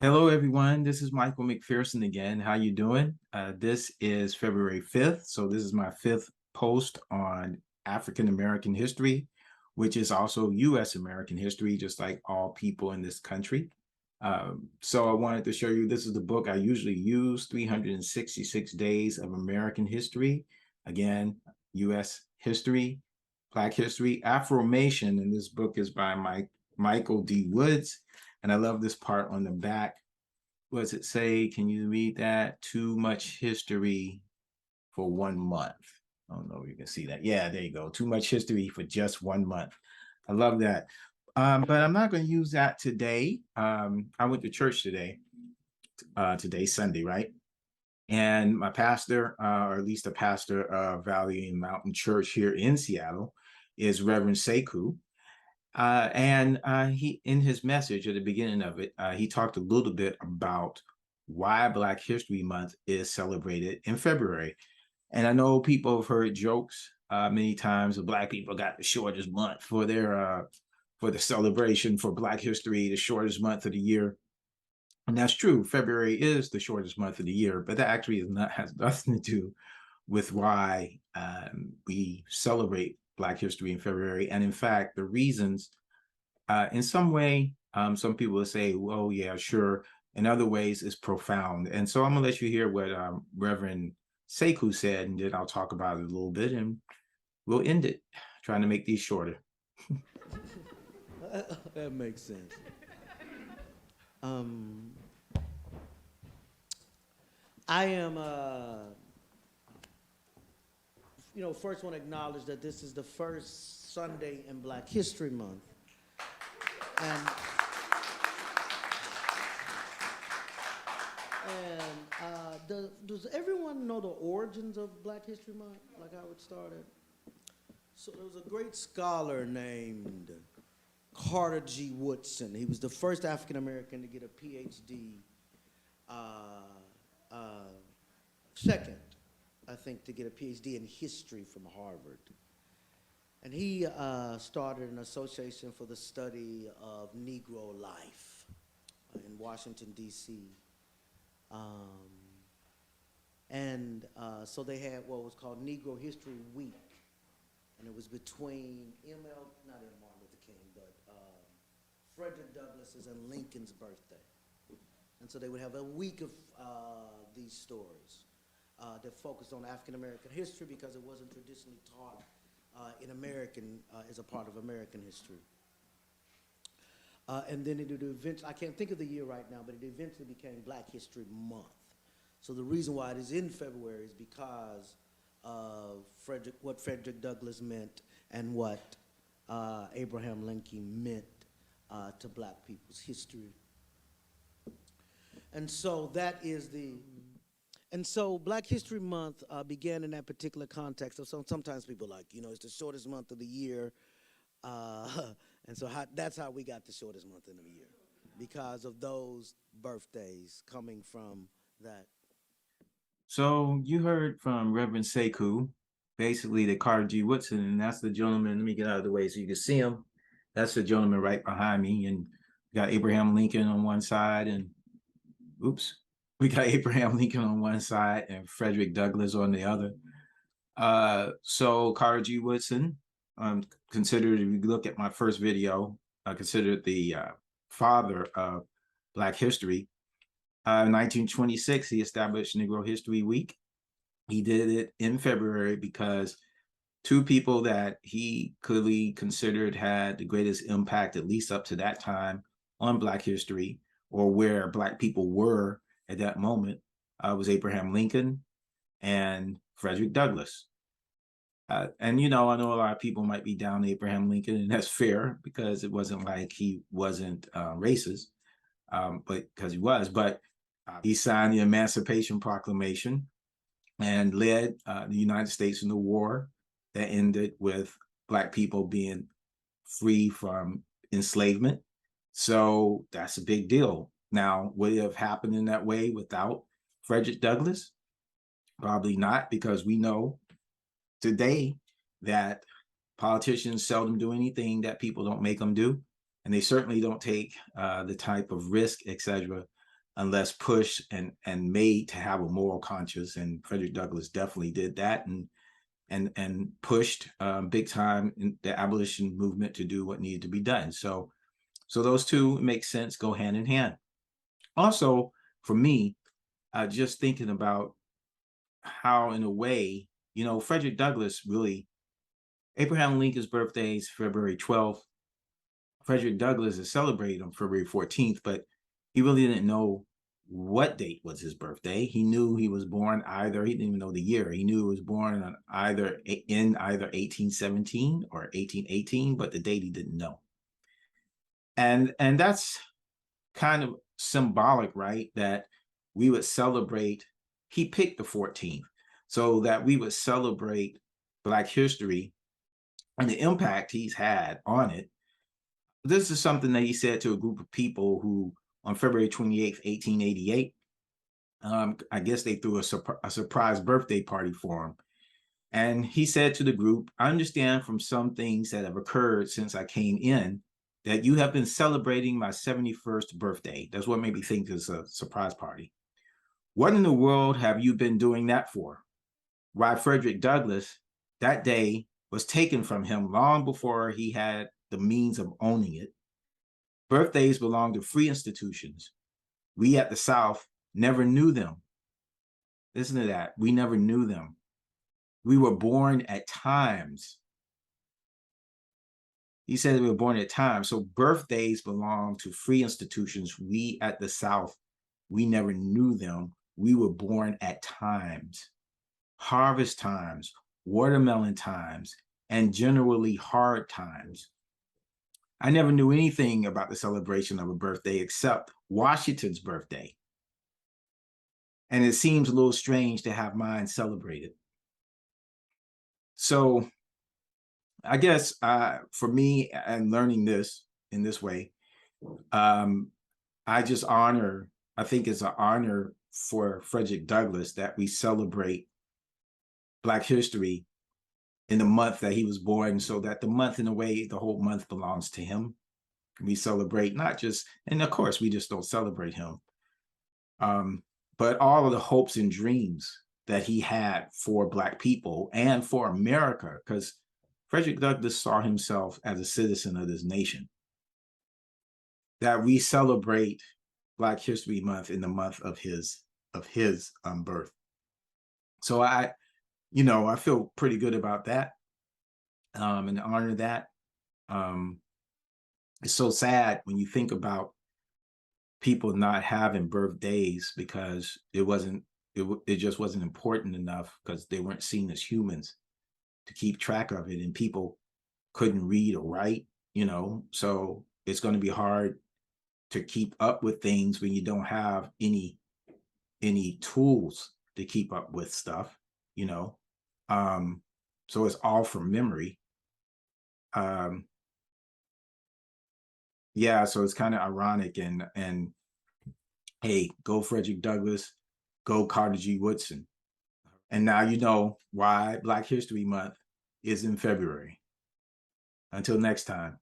Hello, everyone. This is Michael McPherson again. How you doing? This is February 5th, so this is my fifth post on African American history, which is also U.S. American history, just like all people in this country. So I wanted to show you, this is the book I usually use, 366 Days of American History. Again, U.S. history, Black history, Afro-Mation, and this book is by Michael D. Woods. And I love this part on the back. What does it say? Can you read that? Too much history for 1 month. I don't know if you can see that. Yeah, there you go. Too much history for just 1 month. I love that. But I'm not going to use that today. I went to church today. Today's Sunday, right? And my pastor, or at least the pastor of Valley and Mountain Church here in Seattle, is Reverend Sekou. And he, in his message at the beginning of it, he talked a little bit about why Black History Month is celebrated in February. And I know people have heard jokes many times of Black people got the shortest month for their for the celebration for Black history, the shortest month of the year. And that's true. February is the shortest month of the year, but that actually has nothing to do with why we celebrate Black history in February. And in fact, the reasons, in some way, some people will say, well, yeah, sure. In other ways, it's profound. And so I'm gonna let you hear what Reverend Sekou said, and then I'll talk about it a little bit, and we'll end it, trying to make these shorter. That makes sense. Um, I am, first want to acknowledge that this is the first Sunday in Black History Month. And, does everyone know the origins of Black History Month, like how it started? So there was a great scholar named Carter G. Woodson. He was the first African American to get a PhD, second, I think, to get a PhD in history from Harvard. And he started an association for the study of Negro life in Washington, D.C. So they had what was called Negro History Week. And it was between not M. Martin Luther King, but Frederick Douglass's and Lincoln's birthday. And so they would have a week of these stories that focused on African American history because it wasn't traditionally taught in American, as a part of American history. And then it eventually, I can't think of the year right now, but it eventually became Black History Month. So the reason why it is in February is because of what Frederick Douglass meant and what Abraham Lincoln meant to Black people's history. And so Black History Month began in that particular context. So sometimes people are like, it's the shortest month of the year. And so that's how we got the shortest month of the year, because of those birthdays coming from that. So you heard from Reverend Sekou, basically the Carter G. Woodson, and that's the gentleman. Let me get out of the way so you can see him. That's the gentleman right behind me, and we got Abraham Lincoln on one side, and we got Abraham Lincoln on one side and Frederick Douglass on the other. So Carter G. Woodson, considered, if you look at my first video, considered the father of Black history. In 1926, he established Negro History Week. He did it in February because two people that he clearly considered had the greatest impact, at least up to that time, on Black history, or where Black people were at that moment, was Abraham Lincoln and Frederick Douglass. And I know a lot of people might be down to Abraham Lincoln, and that's fair because it wasn't like he wasn't racist, but because he was. But he signed the Emancipation Proclamation and led the United States in the war that ended with Black people being free from enslavement. So that's a big deal. Now, would it have happened in that way without Frederick Douglass? Probably not, because we know today that politicians seldom do anything that people don't make them do, and they certainly don't take the type of risk, etc., unless pushed and made to have a moral conscience. And Frederick Douglass definitely did that, and pushed big time in the abolition movement to do what needed to be done. So those two make sense, go hand in hand. Also, for me, just thinking about how, in a way, Frederick Douglass really, Abraham Lincoln's birthday is February 12th. Frederick Douglass is celebrated on February 14th, but he really didn't know what date was his birthday. He knew he was born either, he didn't even know the year. He knew he was born on either 1817 or 1818, but the date he didn't know. And that's kind of symbolic, right? That we would celebrate, he picked the 14th, so that we would celebrate Black history and the impact he's had on it. This is something that he said to a group of people who, on February 28th, 1888, I guess they threw a surprise birthday party for him. And he said to the group, I understand from some things that have occurred since I came in that you have been celebrating my 71st birthday. That's what made me think it's a surprise party. What in the world have you been doing that for? Why, Frederick Douglass, that day was taken from him long before he had the means of owning it. Birthdays belong to free institutions. We at the South never knew them. Listen to that. We never knew them. We were born at times. He said we were born at times. So birthdays belong to free institutions. We at the South, we never knew them. We were born at times. Harvest times, watermelon times, and generally hard times. I never knew anything about the celebration of a birthday except Washington's birthday. And it seems a little strange to have mine celebrated. So I guess for me, and learning this in this way, I just I think it's an honor for Frederick Douglass that we celebrate Black history in the month that he was born, so that the month, in a way, the whole month belongs to him. We celebrate not just, and of course, we just don't celebrate him, but all of the hopes and dreams that he had for Black people and for America, because Frederick Douglass saw himself as a citizen of this nation. That we celebrate Black History Month in the month of his birth. So I feel pretty good about that, and honor that. It's so sad when you think about people not having birthdays because it just wasn't important enough, because they weren't seen as humans to keep track of it, and people couldn't read or write, so it's going to be hard to keep up with things when you don't have any tools to keep up with stuff, so it's all from memory. Yeah, so it's kind of ironic, and hey, go Frederick Douglass, go Carter G. Woodson. And now you know why Black History Month is in February. Until next time.